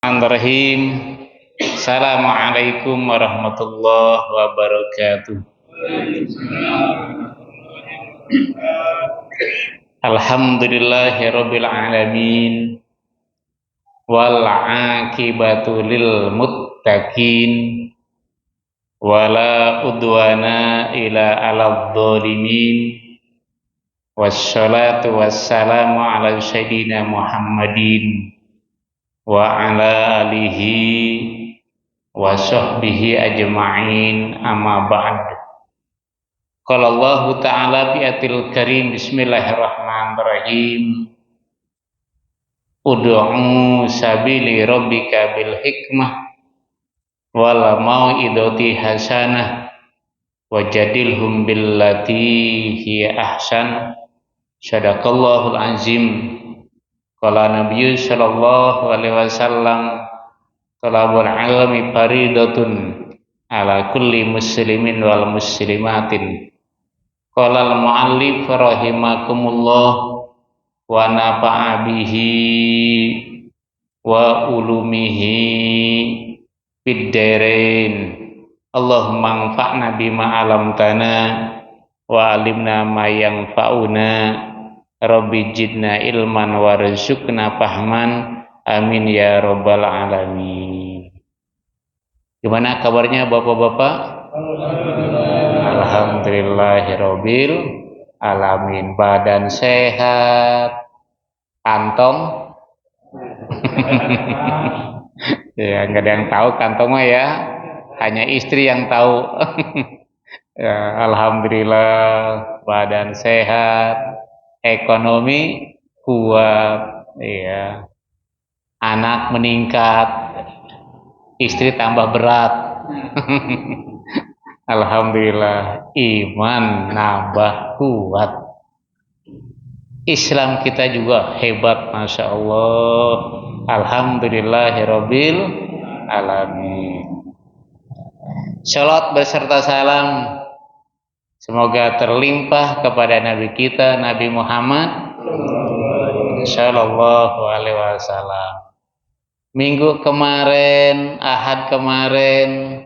Bismillahirrahmanirrahim. Assalamualaikum warahmatullahi wabarakatuh. Alhamdulillahirabbil alamin wal aqibatu lil muttaqin wala udwana ila alal dzalimin wassalatu wassalamu ala sayyidina Muhammadin wa ala alihi wa sahbihi ajma'in, amma ba'd. Qala Allah ta'ala bi atil karim, bismillahirrahmanirrahim, ud'u sabili rabbika bil hikmah wal mau'idati hasanah wajadilhum billati hiya ahsan. Sadaqallahul azim. Qala Nabi sallallahu alaihi wasallam, talabul ilmi faridatun ala kulli muslimin wal muslimatin. Qala al muallif rahimakumullah wa nafa'a bihi wa ulumihi fid dharain. Allahumma anfa'na bima 'allamtana wa 'allimna ma yanfa'una. Rabbi jidna ilman warzuqna fahman, amin ya rabbal alamin. Gimana kabarnya bapak-bapak? Alhamdulillahirabbil alamin. Badan sehat, kantong ya nggak ada yang tahu kantongnya ya, hanya istri yang tahu. Ya, alhamdulillah badan sehat, ekonomi kuat, ya, anak meningkat, istri tambah berat. Alhamdulillah, iman nambah kuat. Islam kita juga hebat, masya Allah. Alhamdulillahirabbil alamin. Shalawat beserta salam semoga terlimpah kepada Nabi kita, Nabi Muhammad Sallallahu Alaihi Wasallam. Minggu kemarin, Ahad kemarin,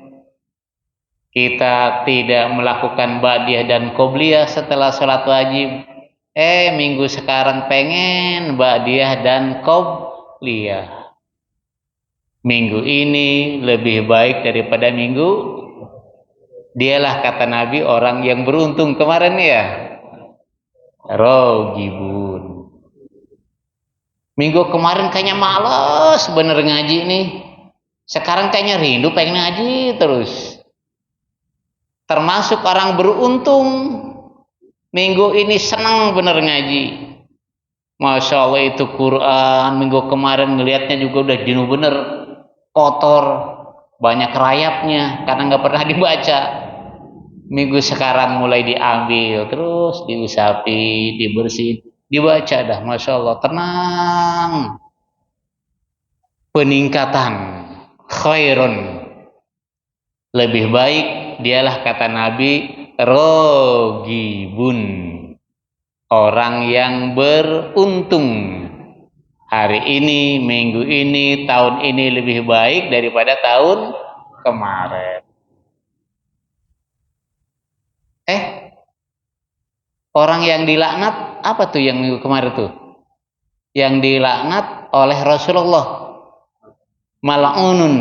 kita tidak melakukan ba'diyah dan qobliyah setelah sholat wajib. Minggu sekarang pengen ba'diyah dan qobliyah. Minggu ini lebih baik daripada minggu. Dialah kata Nabi orang yang beruntung kemarin ya. Rogibun. Minggu kemarin kayaknya males bener ngaji nih. Sekarang kayaknya rindu pengen ngaji terus. Termasuk orang beruntung. Minggu ini senang bener ngaji. Masya Allah itu Quran. Minggu kemarin ngelihatnya juga udah jenuh bener. Kotor. Banyak rayapnya karena nggak pernah dibaca. Minggu sekarang mulai diambil, terus diusapi, dibersihin, dibaca dah, masya Allah, tenang. Peningkatan, khairun, lebih baik. Dialah kata Nabi, rogibun, orang yang beruntung. Hari ini, minggu ini, tahun ini lebih baik daripada tahun kemarin. Orang yang dilaknat apa tuh yang minggu kemarin tuh? Yang dilaknat oleh Rasulullah, mal'unun.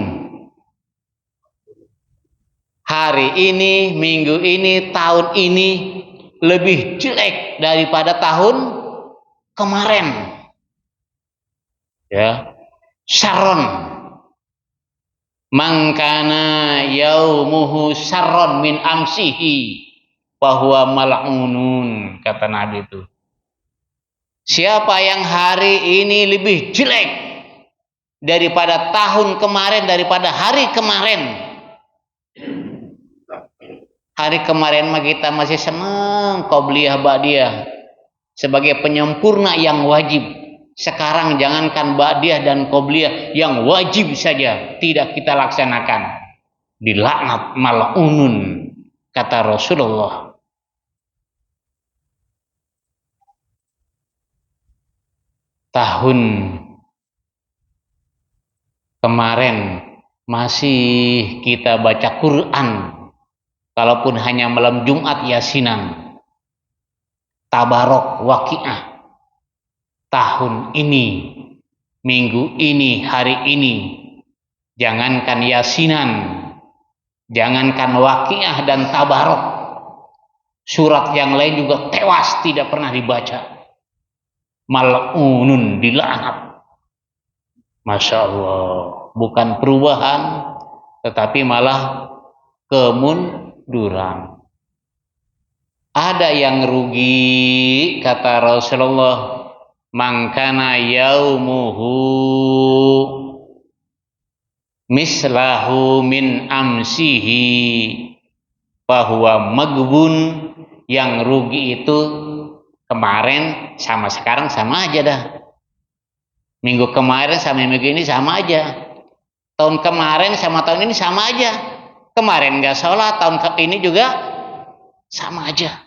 Hari ini, minggu ini, tahun ini lebih jelek daripada tahun kemarin. Ya, syarron. Mangkana yaumuhu syarron min amsihi bahwa mal'unun, kata Nabi itu. Siapa yang hari ini lebih jelek daripada tahun kemarin, daripada hari kemarin. Hari kemarin mah kita masih senang qobliyah ba'diyah sebagai penyempurna yang wajib. Sekarang jangankan ba'diyah dan qobliyah, yang wajib saja tidak kita laksanakan. Dilaknat mal'unun, kata Rasulullah. Tahun kemarin masih kita baca Quran, kalaupun hanya malam Jumat Yasinan, Tabarok, Waqiah. Tahun ini, minggu ini, hari ini, jangankan Yasinan, jangankan Waqiah dan Tabarok, surat yang lain juga tewas tidak pernah dibaca. Mal'unun, dilaknat. Masya Allah, bukan perubahan, tetapi malah kemunduran. Ada yang rugi, kata Rasulullah, mangkana yaumuhu mislahu min amsihi bahwa magbun. Yang rugi itu kemarin sama sekarang sama aja dah. Minggu kemarin sama minggu ini sama aja. Tahun kemarin sama tahun ini sama aja. Kemarin nggak sholat, tahun ini juga sama aja.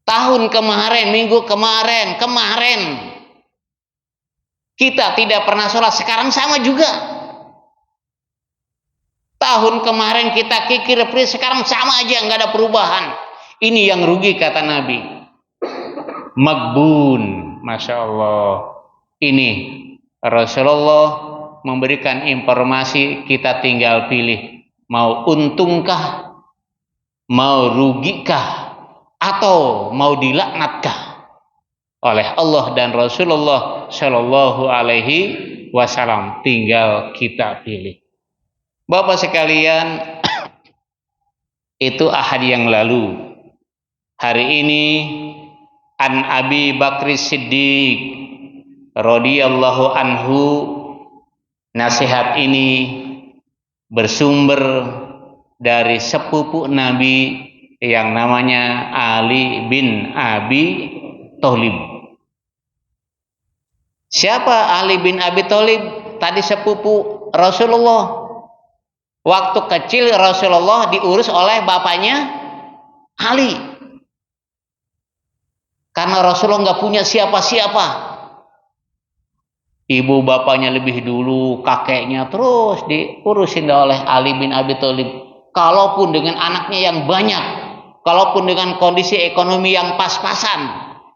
Tahun kemarin, minggu kemarin kita tidak pernah sholat, sekarang sama juga. Tahun kemarin kita kikir, sekarang sama aja, nggak ada perubahan. Ini yang rugi, kata Nabi. Magbun, Masya Allah. Ini Rasulullah memberikan informasi, kita tinggal pilih. Mau untungkah, mau rugikah, atau mau dilaknatkah oleh Allah dan Rasulullah Shallallahu Alaihi Wasallam. Tinggal kita pilih. Bapak sekalian, itu ahad yang lalu. Hari ini an Abi Bakri Siddiq radhiyallahu anhu, nasihat ini bersumber dari sepupu Nabi yang namanya Ali bin Abi Thalib. Siapa Ali bin Abi Thalib? Tadi sepupu Rasulullah. Waktu kecil Rasulullah diurus oleh bapaknya Ali. Karena Rasulullah nggak punya siapa-siapa. Ibu bapaknya lebih dulu, kakeknya terus diurusin oleh Ali bin Abi Thalib. Kalaupun dengan anaknya yang banyak, kalaupun dengan kondisi ekonomi yang pas-pasan,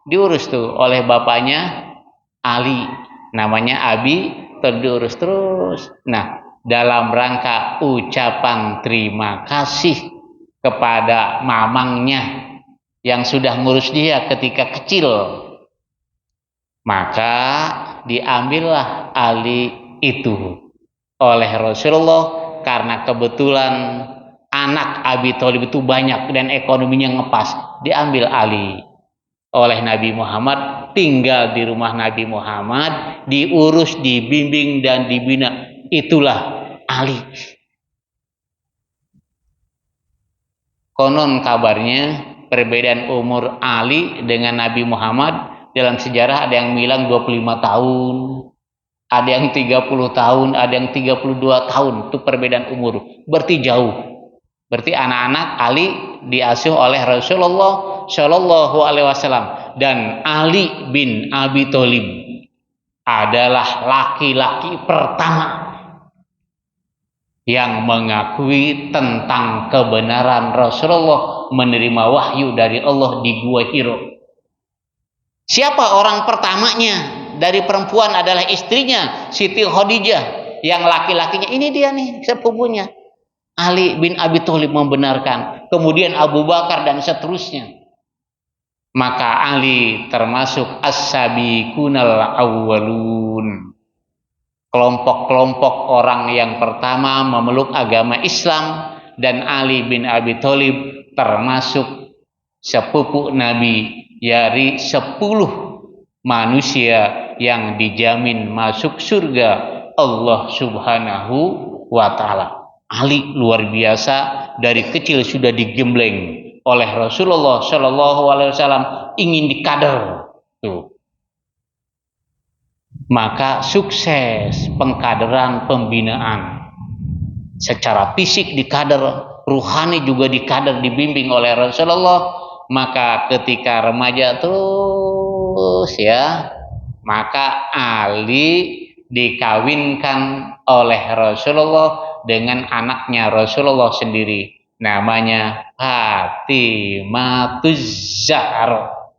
diurus tuh oleh bapaknya Ali. Namanya Abi, diurus terus. Nah, dalam rangka ucapan terima kasih kepada mamangnya yang sudah ngurus dia ketika kecil, maka diambillah Ali itu oleh Rasulullah. Karena kebetulan anak Abi Thalib itu banyak dan ekonominya ngepas, diambil Ali oleh Nabi Muhammad, tinggal di rumah Nabi Muhammad, diurus, dibimbing dan dibina. Itulah Ali. Konon kabarnya perbedaan umur Ali dengan Nabi Muhammad dalam sejarah ada yang bilang 25 tahun, ada yang 30 tahun, ada yang 32 tahun. Itu perbedaan umur. Berarti jauh. Berarti anak-anak Ali diasuh oleh Rasulullah Shallallahu Alaihi Wasallam. Dan Ali bin Abi Thalib adalah laki-laki pertama yang mengakui tentang kebenaran Rasulullah menerima wahyu dari Allah di Gua Hiro. Siapa orang pertamanya? Dari perempuan adalah istrinya Siti Khadijah. Yang laki-lakinya ini dia nih, sepupunya Ali bin Abi Thalib membenarkan. Kemudian Abu Bakar dan seterusnya. Maka Ali termasuk as-sabiqunal awwalun, kelompok-kelompok orang yang pertama memeluk agama Islam. Dan Ali bin Abi Thalib termasuk sepupu Nabi dari 10 manusia yang dijamin masuk surga Allah Subhanahu wa Ta'ala. Ali luar biasa, dari kecil sudah digembleng oleh Rasulullah Shallallahu Alaihi Wasallam, ingin dikader tuh. Maka sukses pengkaderan, pembinaan secara fisik dikader, ruhani juga dikader, dibimbing oleh Rasulullah. Maka ketika remaja terus ya, maka Ali dikawinkan oleh Rasulullah dengan anaknya Rasulullah sendiri, namanya Fatimah Zahra,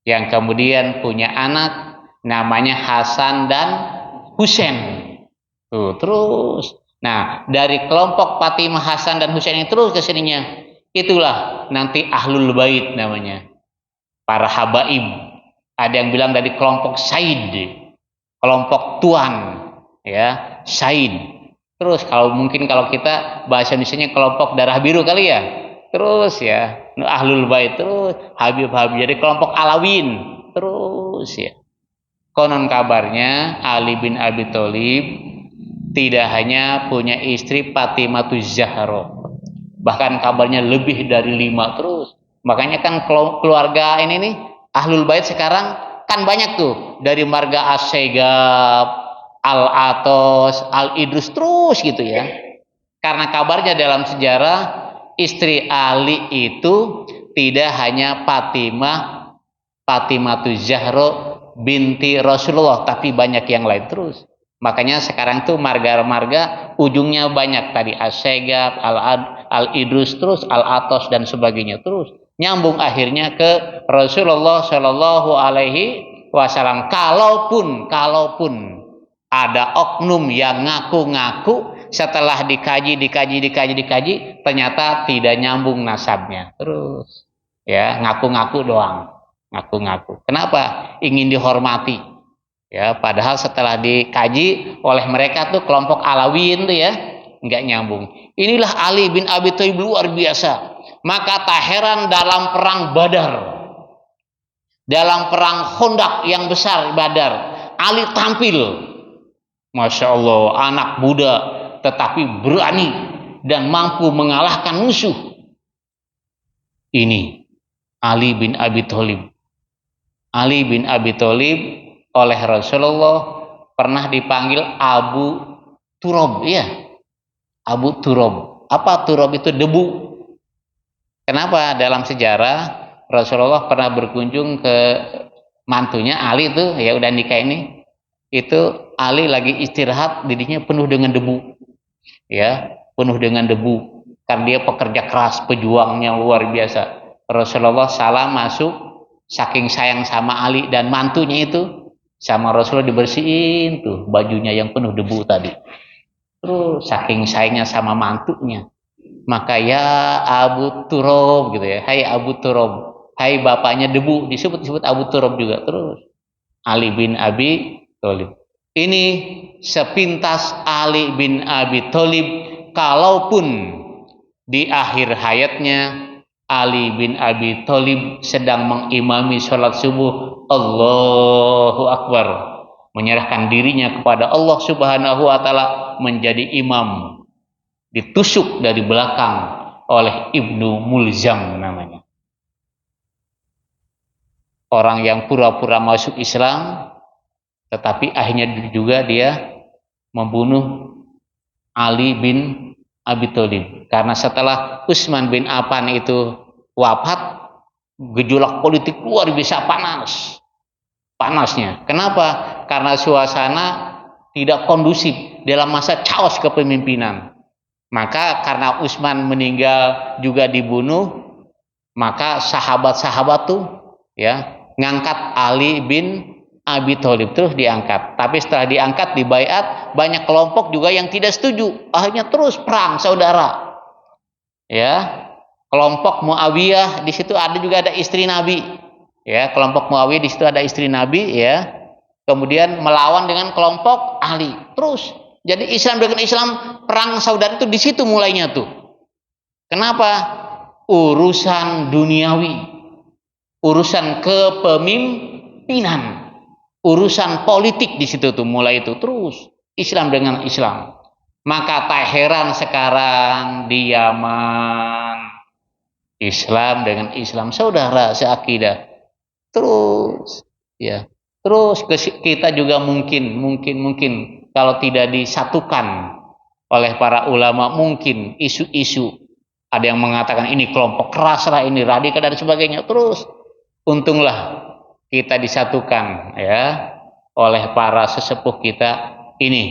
yang kemudian punya anak namanya Hasan dan Husain. Tuh, terus. Nah, dari kelompok Fatimah, Hasan dan Husain ini terus ke sininya. Itulah nanti Ahlul Bait namanya. Para habaib. Ada yang bilang dari kelompok Said, kelompok tuan, ya, Said. Terus kalau mungkin kalau kita bahasa Indonesianya kelompok darah biru kali ya. Terus ya, Ahlul Bait terus Habib-habib, jadi kelompok Alawin. Terus ya. Konon kabarnya Ali bin Abi Thalib tidak hanya punya istri Fatimah Zahra, bahkan kabarnya lebih dari 5 terus. Makanya kan keluarga ini nih Ahlul Bait sekarang kan banyak tuh, dari marga As-Segaf, Al-Atos, Al-Idrus terus gitu ya. Karena kabarnya dalam sejarah istri Ali itu tidak hanya Fatimah Zahra binti Rasulullah, tapi banyak yang lain terus. Makanya sekarang tuh marga-marga ujungnya banyak tadi, As-Segaf, Al-Idrus terus Al-Atos dan sebagainya, terus nyambung akhirnya ke Rasulullah Shallallahu Alaihi Wasallam. Kalaupun ada oknum yang ngaku-ngaku setelah dikaji ternyata tidak nyambung nasabnya, terus ya ngaku-ngaku doang, ngaku-ngaku. Kenapa? Ingin dihormati. Ya, padahal setelah dikaji oleh mereka tuh kelompok Alawin tuh ya, nggak nyambung. Inilah Ali bin Abi Thalib luar biasa. Maka tak heran dalam perang Badar, dalam perang Khandaq yang besar Badar, Ali tampil, masya Allah, anak muda tetapi berani dan mampu mengalahkan musuh. Ini Ali bin Abi Thalib. Ali bin Abi Thalib oleh Rasulullah pernah dipanggil Abu Turab, ya. Abu Turab. Apa Turab itu? Debu. Kenapa? Dalam sejarah Rasulullah pernah berkunjung ke mantunya Ali itu, ya udah nikah ini. Itu Ali lagi istirahat, dirinya penuh dengan debu. Ya, penuh dengan debu. Karena dia pekerja keras, pejuangnya luar biasa. Rasulullah salam masuk, saking sayang sama Ali dan mantunya itu, sama Rasulullah dibersihin tuh bajunya yang penuh debu tadi. Terus saking sayangnya sama mantunya, maka ya Abu Turab gitu ya, hai Abu Turab, hai bapaknya debu, disebut Abu Turab juga. Terus Ali bin Abi Thalib. Ini sepintas Ali bin Abi Thalib, kalaupun di akhir hayatnya Ali bin Abi Thalib sedang mengimami sholat subuh, Allahu Akbar, menyerahkan dirinya kepada Allah Subhanahu wa Ta'ala, menjadi imam, ditusuk dari belakang oleh Ibnu Mulzam namanya, orang yang pura-pura masuk Islam, tetapi akhirnya juga dia membunuh Ali bin Abi Thalib. Karena setelah Utsman bin Affan itu wafat, gejolak politik luar biasa panasnya. Kenapa? Karena suasana tidak kondusif dalam masa chaos kepemimpinan. Maka karena Utsman meninggal juga dibunuh, maka sahabat-sahabat tuh ya ngangkat Ali bin Abi Thalib, terus diangkat. Tapi setelah diangkat, dibaiat, banyak kelompok juga yang tidak setuju. Akhirnya terus perang saudara. Ya, kelompok Muawiyah, di situ ada istri Nabi. Ya, kelompok Muawiyah di situ ada istri Nabi, ya. Kemudian melawan dengan kelompok Ali. Terus jadi Islam dengan Islam, perang saudara itu di situ mulainya tuh. Kenapa? Urusan duniawi, urusan kepemimpinan, urusan politik di situ tuh mulai itu. Terus Islam dengan Islam. Maka tak heran sekarang di Yaman Islam dengan Islam saudara seakidah. Terus ya, terus kita juga mungkin kalau tidak disatukan oleh para ulama, mungkin isu-isu, ada yang mengatakan ini kelompok keras lah, ini radikal dan sebagainya. Terus untunglah kita disatukan ya oleh para sesepuh kita Ini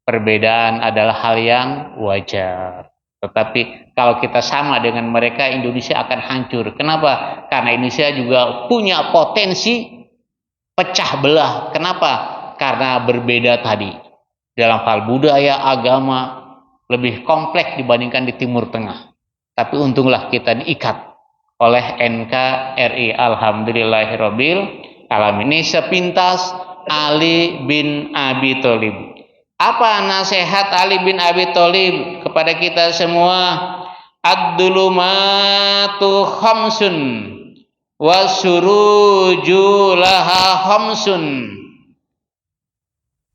perbedaan adalah hal yang wajar. Tetapi kalau kita sama dengan mereka, Indonesia akan hancur. Kenapa? Karena Indonesia juga punya potensi pecah belah. Kenapa? Karena berbeda tadi. Dalam hal budaya, agama, lebih kompleks dibandingkan di Timur Tengah. Tapi untunglah kita diikat oleh NKRI. Alhamdulillahirabbil alamin. Ini sepintas Ali bin Abi Thalib. Apa nasihat Ali bin Abi Thalib kepada kita semua? Ad-dulumatu khamsun wasuruju laha khamsun.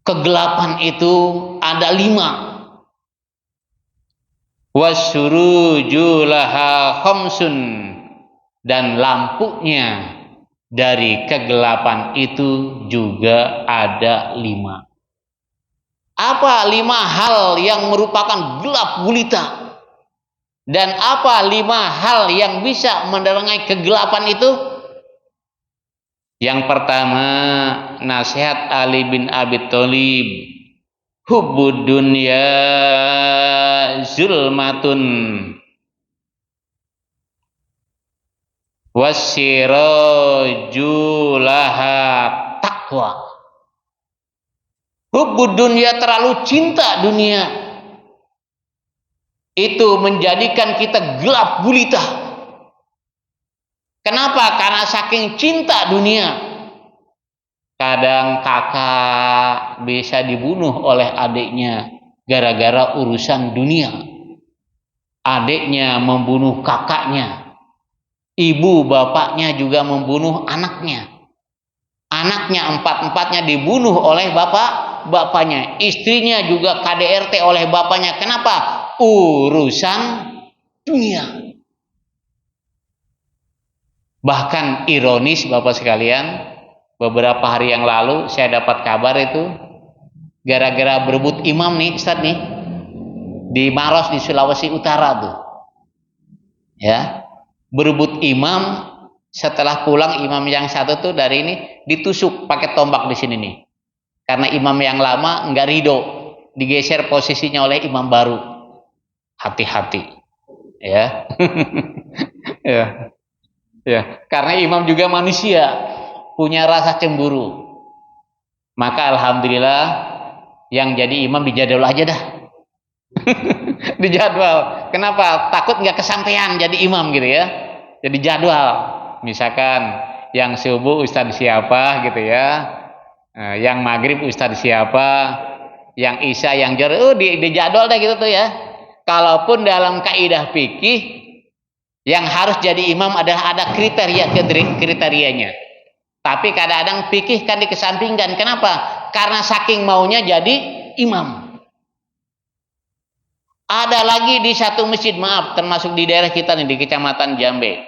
Kegelapan itu ada 5. Wasuruju laha khamsun, dan lampunya dari kegelapan itu juga ada 5. Apa 5 hal yang merupakan gelap gulita? Dan apa 5 hal yang bisa menerangi kegelapan itu? Yang pertama, nasihat Ali bin Abi Thalib. Hubbud dunya zulmatun wassiraju laha taqwa. Hubbud dunya, terlalu cinta dunia, itu menjadikan kita gelap gulita. Kenapa? Karena saking cinta dunia, kadang kakak bisa dibunuh oleh adiknya gara-gara urusan dunia. Adiknya membunuh kakaknya, ibu bapaknya juga membunuh anaknya. Anaknya 4-empatnya dibunuh oleh bapaknya. Istrinya juga KDRT oleh bapaknya. Kenapa? Urusan dunia. Bahkan ironis Bapak sekalian, beberapa hari yang lalu saya dapat kabar itu gara-gara berebut imam nih Ustaz nih di Maros di Sulawesi Utara tuh. Ya. Berebut imam, setelah pulang imam yang satu tuh dari ini ditusuk pakai tombak di sini nih. Karena imam yang lama enggak ridho, digeser posisinya oleh imam baru. Hati-hati. Ya. Ya. Ya, karena imam juga manusia, punya rasa cemburu. Maka alhamdulillah yang jadi imam dijadwal aja dah. Dijadwal. Kenapa? Takut nggak kesampaian jadi imam gitu ya. Jadi jadwal. Misalkan yang subuh ustadz siapa gitu ya. Yang maghrib ustadz siapa. Yang isya, yang zuhur dijadwal dah gitu tuh ya. Kalaupun dalam kaidah fikih yang harus jadi imam adalah ada kriterianya. Tapi kadang-kadang fikih kan dikesampingkan. Kenapa? Karena saking maunya jadi imam. Ada lagi di satu masjid, maaf, termasuk di daerah kita nih, di Kecamatan Jambe.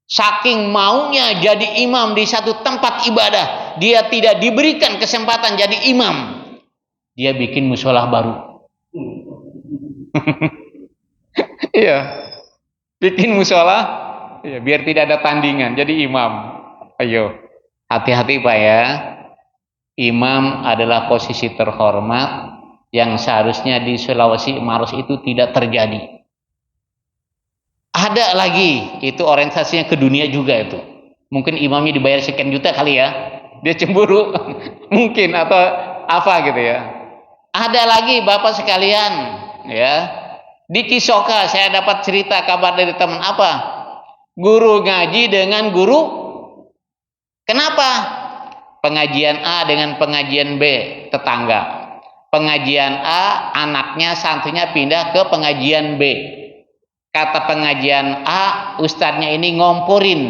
Saking maunya jadi imam di satu tempat ibadah, dia tidak diberikan kesempatan jadi imam. Dia bikin musola baru. Iya. Bikin musola, ya, biar tidak ada tandingan, jadi imam. Ayo, hati-hati Pak ya. Imam adalah posisi terhormat yang seharusnya di Sulawesi Maros itu tidak terjadi. Ada lagi, itu orientasinya ke dunia juga itu. Mungkin imamnya dibayar sekian juta kali ya, dia cemburu, mungkin atau apa gitu ya. Ada lagi Bapak sekalian, ya. Di Cisoka saya dapat cerita kabar dari teman apa? Guru ngaji dengan guru. Kenapa? Pengajian A dengan pengajian B tetangga. Pengajian A anaknya santrinya pindah ke pengajian B. Kata pengajian A, ustadznya ini ngomporin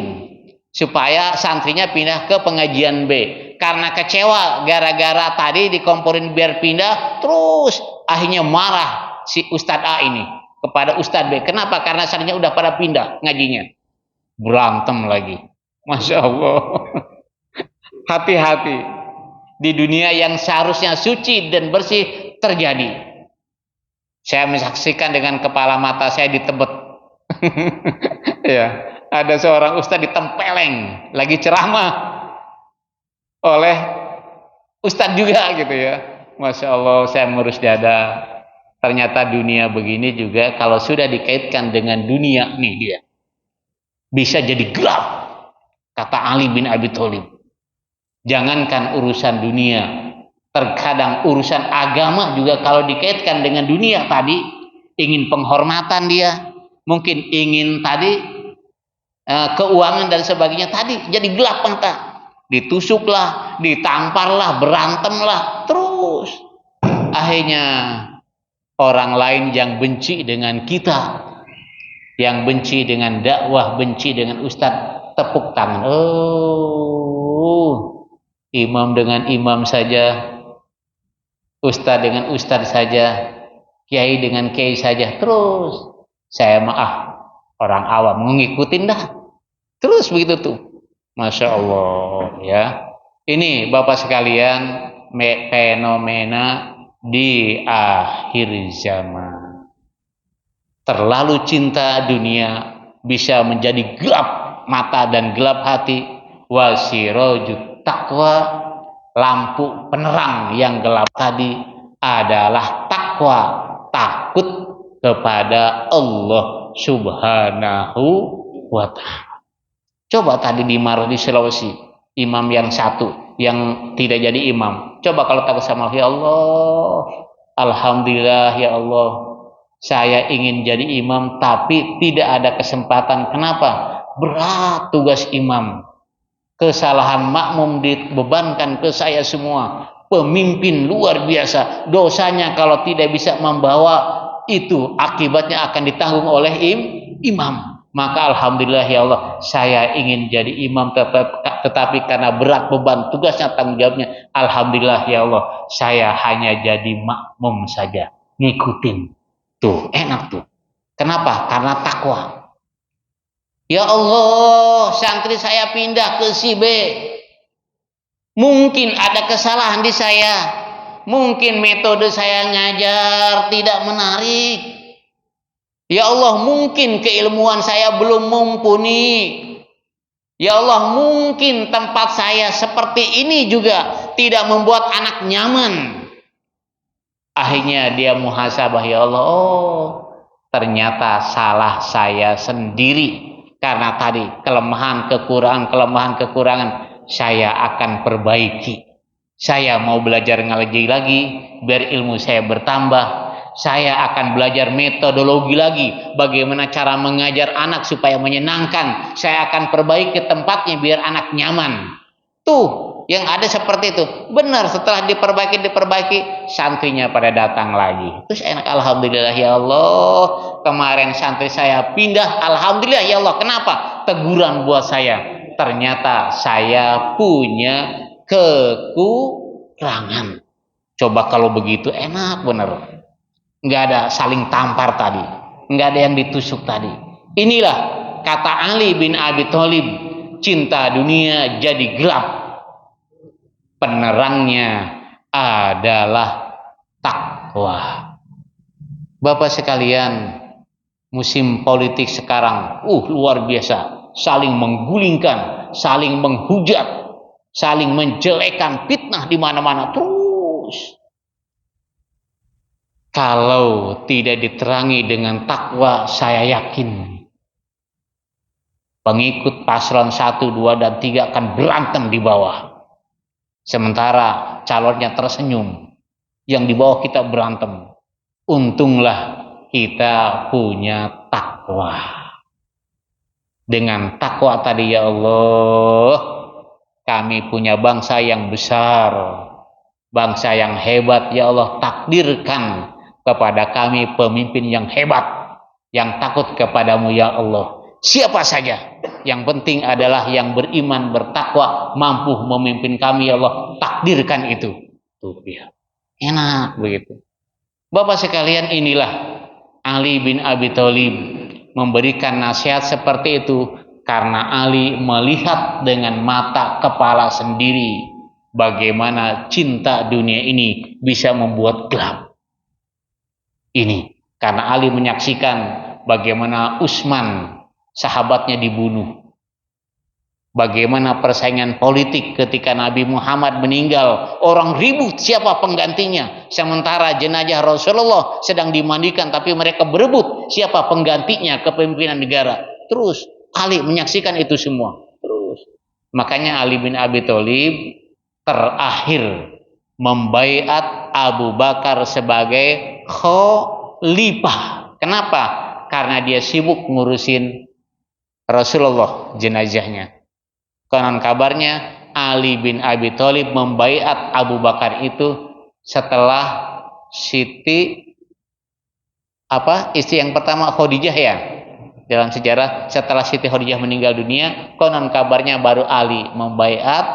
supaya santrinya pindah ke pengajian B. Karena kecewa gara-gara tadi dikomporin biar pindah, terus akhirnya marah si Ustadz A ini kepada Ustadz B. Kenapa? Karena santrinya udah pada pindah ngajinya. Berantem lagi. Masya Allah. Hati-hati. Di dunia yang seharusnya suci dan bersih terjadi. Saya menyaksikan dengan kepala mata saya di Tebet. Ya, ada seorang Ustadz ditempeleng lagi ceramah oleh Ustadz juga gitu ya. Masya Allah, saya ngurus dada. Ternyata dunia begini juga kalau sudah dikaitkan dengan dunia nih dia bisa jadi gelap. Kata Ali bin Abi Thalib. Jangankan urusan dunia, terkadang urusan agama juga kalau dikaitkan dengan dunia tadi, ingin penghormatan dia, mungkin ingin tadi keuangan dan sebagainya tadi jadi gelap mata. Ditusuklah, ditamparlah, berantemlah, terus akhirnya orang lain yang benci dengan kita, yang benci dengan dakwah, benci dengan ustadz, tepuk tangan. Oh, imam dengan imam saja, ustadz dengan ustadz saja, kiai dengan kiai saja, terus saya maaf orang awam ngikutin dah, terus begitu tuh. Masya Allah ya. Ini Bapak sekalian fenomena di akhir zaman. Terlalu cinta dunia bisa menjadi gelap mata dan gelap hati. Wasirojut takwa, lampu penerang yang gelap tadi adalah takwa, takut kepada Allah Subhanahu wa ta'ala. Coba tadi di Maros di Sulawesi, imam yang satu yang tidak jadi imam. Coba kalau takut sama Allah, ya Allah, alhamdulillah ya Allah, saya ingin jadi imam tapi tidak ada kesempatan. Kenapa? Berat tugas imam. Kesalahan makmum dibebankan ke saya semua. Pemimpin luar biasa. Dosanya kalau tidak bisa membawa itu akibatnya akan ditanggung oleh imam. Maka alhamdulillah ya Allah, saya ingin jadi imam tetapi karena berat beban tugasnya, tanggung jawabnya, alhamdulillah ya Allah, saya hanya jadi makmum saja, ngikutin. Tuh, enak tuh. Kenapa? Karena takwa. Ya Allah, santri saya pindah ke si B. Mungkin ada kesalahan di saya. Mungkin metode saya ngajar tidak menarik. Ya Allah, mungkin keilmuan saya belum mumpuni. Ya Allah, mungkin tempat saya seperti ini juga tidak membuat anak nyaman. Akhirnya dia muhasabah, ya Allah, oh ternyata salah saya sendiri. Karena tadi kelemahan-kekurangan saya akan perbaiki. Saya mau belajar ngaji lagi biar ilmu saya bertambah. Saya akan belajar metodologi lagi, bagaimana cara mengajar anak supaya menyenangkan. Saya akan perbaiki tempatnya biar anak nyaman. Tuh, yang ada seperti itu. Benar, setelah diperbaiki, santrinya pada datang lagi. Terus enak, alhamdulillah ya Allah, kemarin santri saya pindah, alhamdulillah ya Allah. Kenapa? Teguran buat saya. Ternyata saya punya kekurangan. Coba kalau begitu enak bener. Nggak ada saling tampar tadi, nggak ada yang ditusuk tadi. Inilah kata Ali bin Abi Thalib, cinta dunia jadi gelap, penerangnya adalah takwa. Bapak sekalian, musim politik sekarang luar biasa, saling menggulingkan, saling menghujat, saling menjelekkan, fitnah di mana-mana terus. Kalau tidak diterangi dengan takwa, saya yakin pengikut paslon 1, 2, dan 3 akan berantem di bawah. Sementara calonnya tersenyum, yang di bawah kita berantem. Untunglah kita punya takwa. Dengan takwa tadi ya Allah, kami punya bangsa yang besar, bangsa yang hebat ya Allah. Takdirkan kepada kami pemimpin yang hebat, yang takut kepadamu ya Allah. Siapa saja, yang penting adalah yang beriman, bertakwa, mampu memimpin kami ya Allah. Takdirkan itu. Tuh dia. Enak begitu. Bapak sekalian, inilah Ali bin Abi Thalib memberikan nasihat seperti itu karena Ali melihat dengan mata kepala sendiri bagaimana cinta dunia ini bisa membuat gelap. Ini karena Ali menyaksikan bagaimana Utsman sahabatnya dibunuh. Bagaimana persaingan politik ketika Nabi Muhammad meninggal, orang ribut siapa penggantinya, sementara jenazah Rasulullah sedang dimandikan, tapi mereka berebut siapa penggantinya kepemimpinan negara. Terus Ali menyaksikan itu semua. Terus makanya Ali bin Abi Thalib terakhir membaiat Abu Bakar sebagai khalifah. Kenapa? Karena dia sibuk ngurusin Rasulullah jenazahnya. Konon kabarnya Ali bin Abi Thalib membaiat Abu Bakar itu setelah istri yang pertama Khadijah ya. Dalam sejarah setelah Siti Khadijah meninggal dunia, konon kabarnya baru Ali membaiat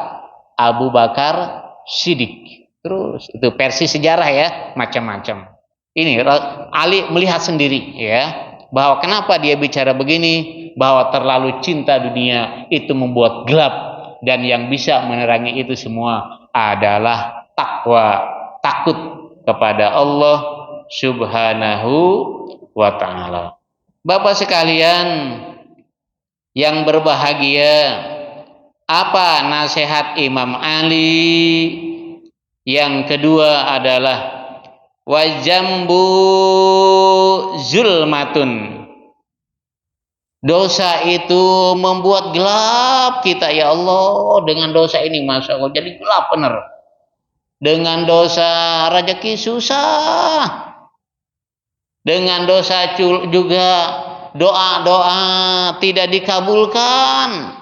Abu Bakar Siddiq. Terus itu versi sejarah ya, macam-macam. Ini Ali melihat sendiri ya, bahwa kenapa dia bicara begini, bahwa terlalu cinta dunia itu membuat gelap, dan yang bisa menerangi itu semua adalah takwa, takut kepada Allah Subhanahu wa ta'ala. Bapak sekalian yang berbahagia, apa nasihat Imam Ali? Yang kedua adalah wajambu zulmatun. Dosa itu membuat gelap kita, ya Allah. Dengan dosa ini Masya Allah jadi gelap benar. Dengan dosa rezeki susah. Dengan dosa juga doa-doa tidak dikabulkan.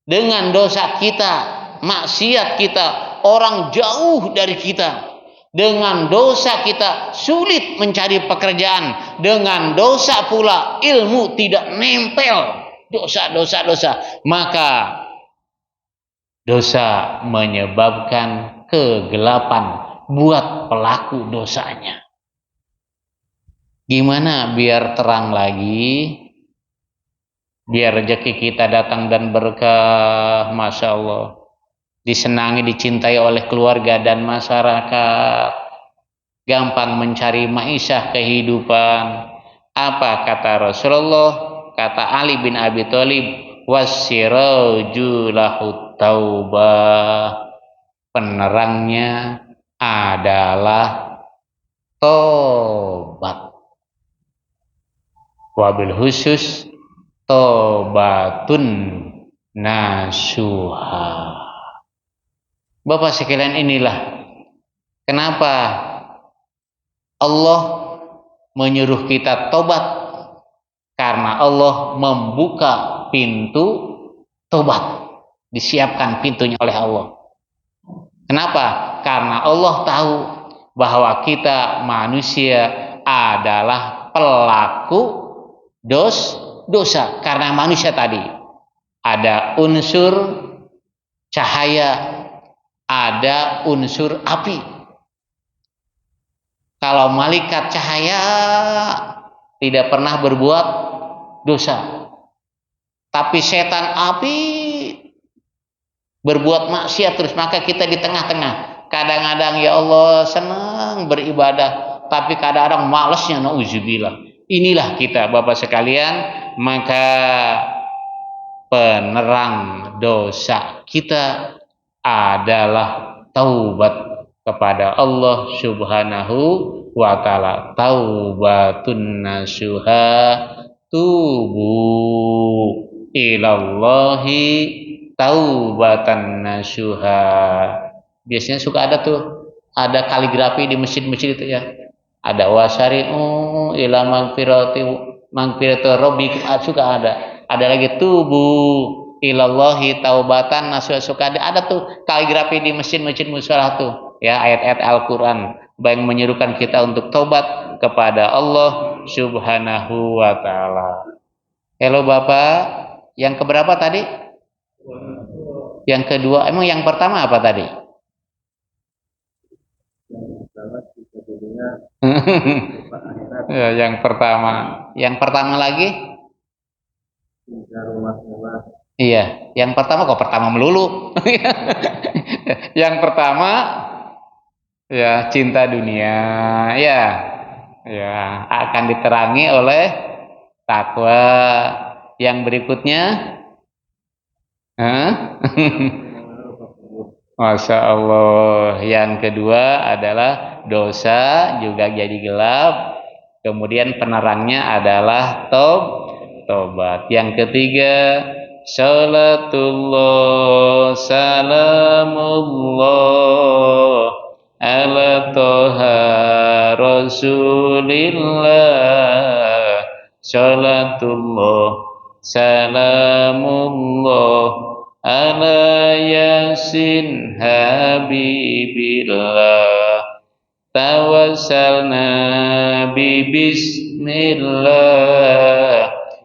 Dengan dosa kita, maksiat kita, orang jauh dari kita. Dengan dosa kita sulit mencari pekerjaan. Dengan dosa pula ilmu tidak nempel. Dosa. Maka dosa menyebabkan kegelapan buat pelaku dosanya. Gimana biar terang lagi? Biar rezeki kita datang dan berkah, Masya Allah. Disenangi, dicintai oleh keluarga dan masyarakat, gampang mencari maisha kehidupan. Apa kata Rasulullah? Kata Ali bin Abi Thalib, wassiraju lahu taubah. Penerangnya adalah tobat. Wabil khusus tobatun nasuha. Bapak sekalian, inilah kenapa Allah menyuruh kita tobat, karena Allah membuka pintu tobat, disiapkan pintunya oleh Allah. Kenapa? Karena Allah tahu bahwa kita manusia adalah pelaku dosa. Karena manusia tadi ada unsur cahaya, ada unsur api. Kalau malaikat cahaya tidak pernah berbuat dosa, tapi setan api berbuat maksiat terus, maka kita di tengah-tengah. Kadang-kadang ya Allah senang beribadah, tapi kadang-kadang malasnya, nauzubillah. Inilah kita Bapak sekalian. Maka penerang dosa kita adalah taubat kepada Allah Subhanahu wa ta'ala. Taubatun nasuha, tubu ilallahi taubatan nasuha. Biasanya suka ada tuh, ada kaligrafi di masjid-masjid itu ya. Ada wasari'u ila magfirati rabbikum, suka ada. Ada lagi tubu ilallahi taubatan nasuha, suka ada tuh kaligrafi di masjid-masjid mushola tuh ya, ayat-ayat Al-Qur'an yang menyerukan kita untuk tobat kepada Allah Subhanahu wa ta'ala. Halo Bapak, yang keberapa tadi? Yang kedua. Emang yang pertama apa tadi? Ya, yang pertama. Yang pertama lagi? Iya, yang pertama kok pertama melulu. Yang pertama ya cinta dunia, ya akan diterangi oleh takwa. Yang berikutnya Hah? Masya Allah. Yang kedua adalah dosa juga jadi gelap. Kemudian penerangnya adalah tobat. Yang ketiga, salatullah salamullah ala toha rasulillah. Salatullah salamullah ala yasin habibillah tawassalna bi bismillah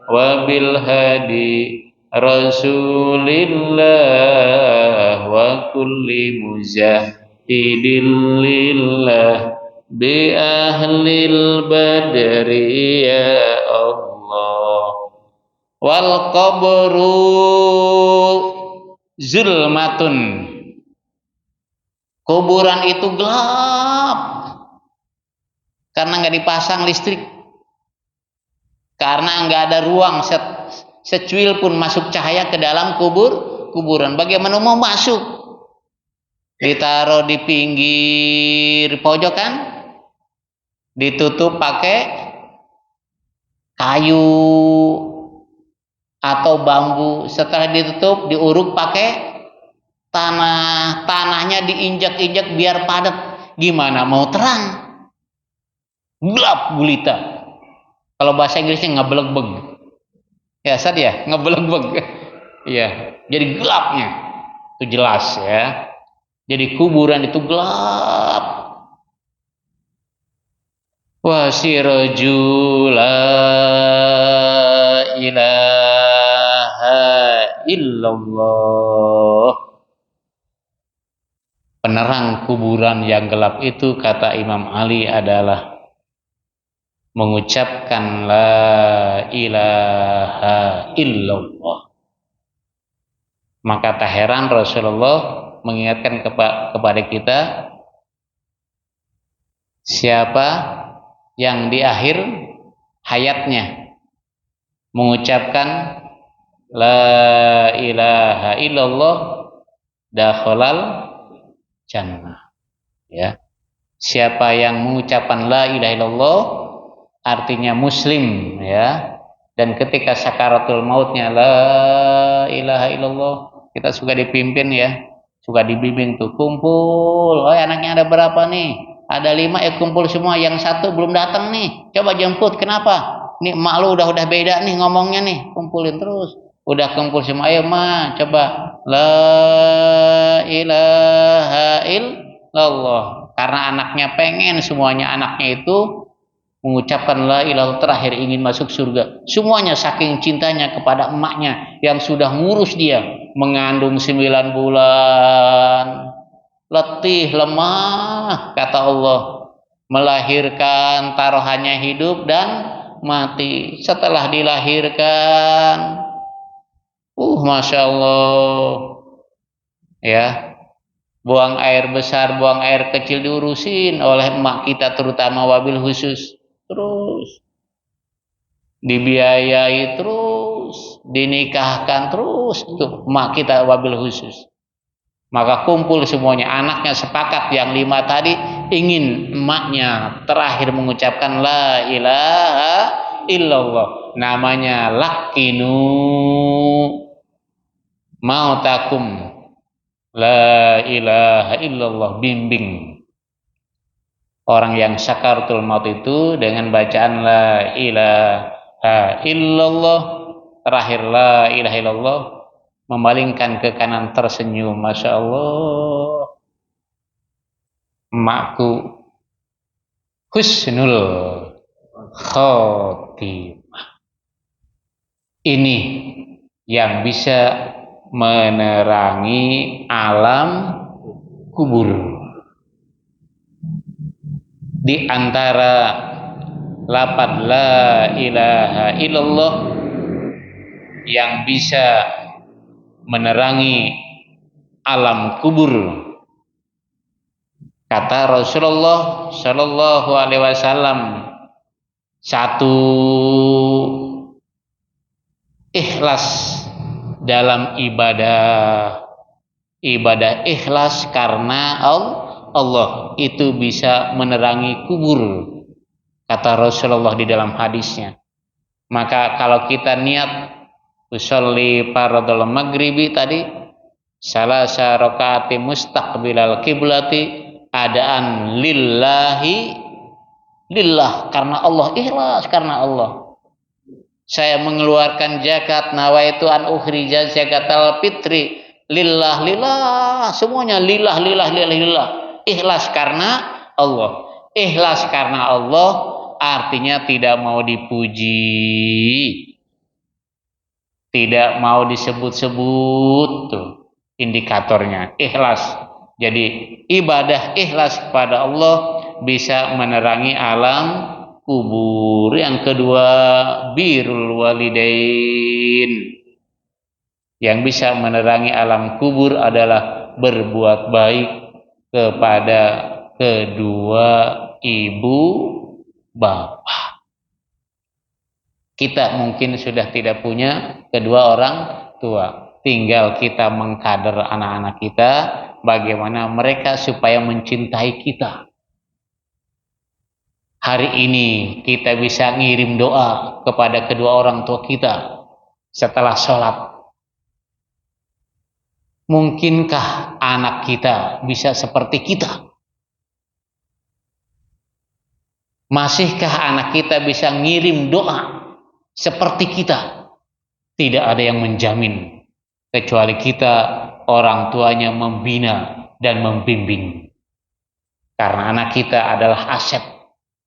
wa bil hadi rasulillah wa kulli mujahidin lillah bi ahlil badri ya Allah wal qabru zulmatun. Kuburan itu gelap karena nggak dipasang listrik, karena nggak ada ruang secuil pun masuk cahaya ke dalam kuburan. Bagaimana mau masuk? Ditaruh di pinggir pojok kan, ditutup pakai kayu atau bambu. Setelah ditutup, diuruk pakai tanahnya diinjak-injak biar padat. Gimana mau terang? Gelap gulita. Kalau bahasa Inggrisnya ngebelegbeg. Ya, Sad ya, ngebelegbeg. Iya, jadi gelapnya. Itu jelas ya. Jadi kuburan itu gelap. Wasiraju la ilaha illallah. Penerang kuburan yang gelap itu, kata Imam Ali, adalah mengucapkan la ilaha illallah. Maka tak heran Rasulullah mengingatkan kepada kita, siapa yang di akhir hayatnya mengucapkan la ilaha illallah dakhalal jannah. Ya. Siapa yang mengucapkan la ilaha illallah artinya muslim, ya. Dan ketika sakaratul mautnya la ilaha illallah, kita suka dipimpin ya, suka dibimbing tuh, kumpul, oh anaknya ada berapa nih? Ada 5, kumpul semua. Yang 1 belum datang nih, coba jemput. Kenapa? Nih emak lu udah beda nih ngomongnya nih, kumpulin terus. Udah kumpul semua, ayo ma, coba la ilaha illallah. Karena anaknya pengen semuanya anaknya itu mengucapkan la ilaha terakhir, ingin masuk surga. Semuanya saking cintanya kepada emaknya yang sudah ngurus dia, mengandung 9 bulan, letih, lemah, kata Allah, melahirkan, taruhannya hidup dan mati. Setelah dilahirkan, Masya Allah, ya, buang air besar, buang air kecil diurusin oleh emak kita, terutama wabil khusus. Terus dibiayai, terus dinikahkan, terus tuh emak kita wabil khusus. Maka kumpul semuanya, anaknya sepakat yang 5 tadi ingin emaknya terakhir mengucapkan la ilaha illallah. Namanya lakinu mautakum la ilaha illallah, bimbing orang yang sakaratul maut itu dengan bacaan la ilaha illallah, terakhir la ilaha illallah, memalingkan ke kanan tersenyum, Masya Allah, emakku husnul khotimah. Ini yang bisa menerangi alam kubur. Di antara lafaz la ilaha illallah yang bisa menerangi alam kubur, kata Rasulullah Shallallahu Alaihi Wasallam, 1, ikhlas dalam ibadah. Ibadah ikhlas karena Allah itu bisa menerangi kubur, kata Rasulullah di dalam hadisnya. Maka kalau kita niat usolli fardhul maghribi tadi salasa rakaati mustaqbilal kiblati, adaan lillah karena Allah, ikhlas karena Allah. Saya mengeluarkan zakat, nawaitu an ukhrija zakatal fitri lillah, semuanya lillah, ikhlas karena Allah. Ikhlas karena Allah artinya tidak mau dipuji, tidak mau disebut-sebut, tuh indikatornya ikhlas. Jadi ibadah ikhlas kepada Allah bisa menerangi alam kubur. Yang kedua, birrul walidain. Yang bisa menerangi alam kubur adalah berbuat baik kepada kedua ibu bapak. Kita mungkin sudah tidak punya kedua orang tua, tinggal kita mengkader anak-anak kita bagaimana mereka supaya mencintai kita. Hari ini kita bisa ngirim doa kepada kedua orang tua kita setelah sholat. Mungkinkah anak kita bisa seperti kita? Masihkah anak kita bisa ngirim doa seperti kita? Tidak ada yang menjamin, kecuali kita orang tuanya membina dan membimbing. Karena anak kita adalah aset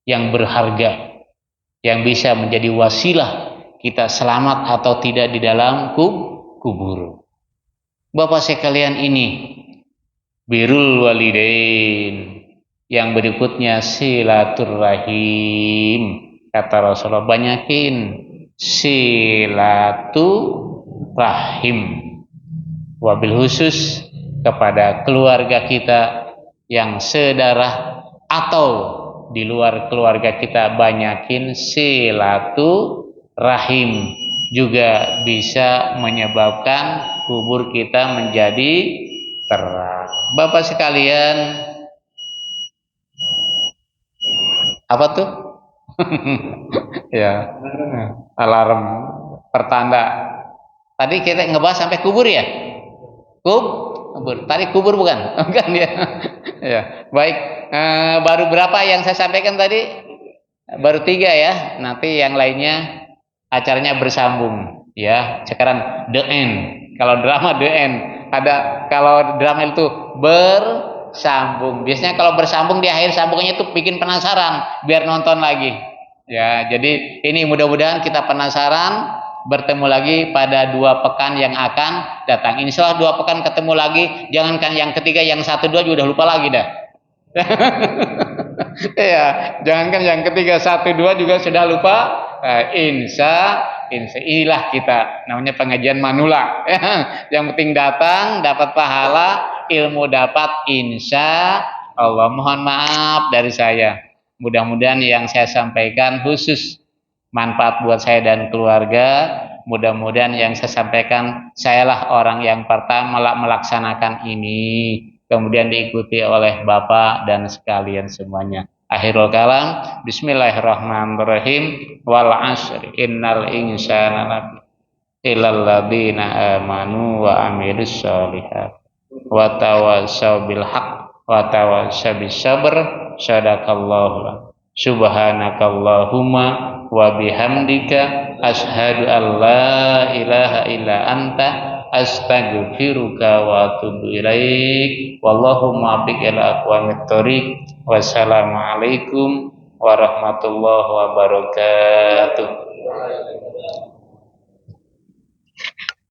yang berharga, yang bisa menjadi wasilah kita selamat atau tidak di dalam kubur. Bapak sekalian, ini birrul walidain. Yang berikutnya silaturahim. Kata Rasulullah, banyakin silaturahim. Wabil khusus kepada keluarga kita yang sedarah atau di luar keluarga kita, banyakin silaturahim. Juga bisa menyebabkan kubur kita menjadi terang. Bapak sekalian, apa tuh? Ya, alarm pertanda. Tadi kita ngebahas sampai kubur ya? Kubur. Tadi kubur bukan? Bukan ya. Ya, baik. Baru berapa yang saya sampaikan tadi? Baru 3 ya. Nanti yang lainnya acaranya bersambung ya. Sekarang the end. Kalau drama the end. Ada kalau drama itu bersambung. Biasanya kalau bersambung di akhir sambungannya itu bikin penasaran biar nonton lagi. Ya, jadi ini mudah-mudahan kita penasaran bertemu lagi pada 2 pekan yang akan datang. Insya Allah 2 pekan ketemu lagi. Jangankan yang ketiga, yang 1, 2 juga udah lupa lagi dah. Ya, jangankan yang ketiga, 1, 2 juga sudah lupa. Insya inilah kita, namanya pengajian manula. Yang penting datang, dapat pahala, ilmu dapat, insya Allah. Mohon maaf dari saya. Mudah-mudahan yang saya sampaikan khusus manfaat buat saya dan keluarga. Mudah-mudahan yang saya sampaikan, sayalah orang yang pertama melaksanakan ini, kemudian diikuti oleh Bapak dan sekalian semuanya. Akhirul kalam, bismillahirrahmanirrahim. Wal asri innal insana lafi illal ladzina amanu wa amilus sholihat wa tawassaw bil haqq wa tawassaw bis sabr. Sadaqallahu. Subhanakallahumma wa bihamdika asyhadu an la ilaha illa anta astaghfiruka wa atubu ilaik. Wallahu muwaffiq ila aqwamit thoriq. Wassalamualaikum warahmatullahi wabarakatuh.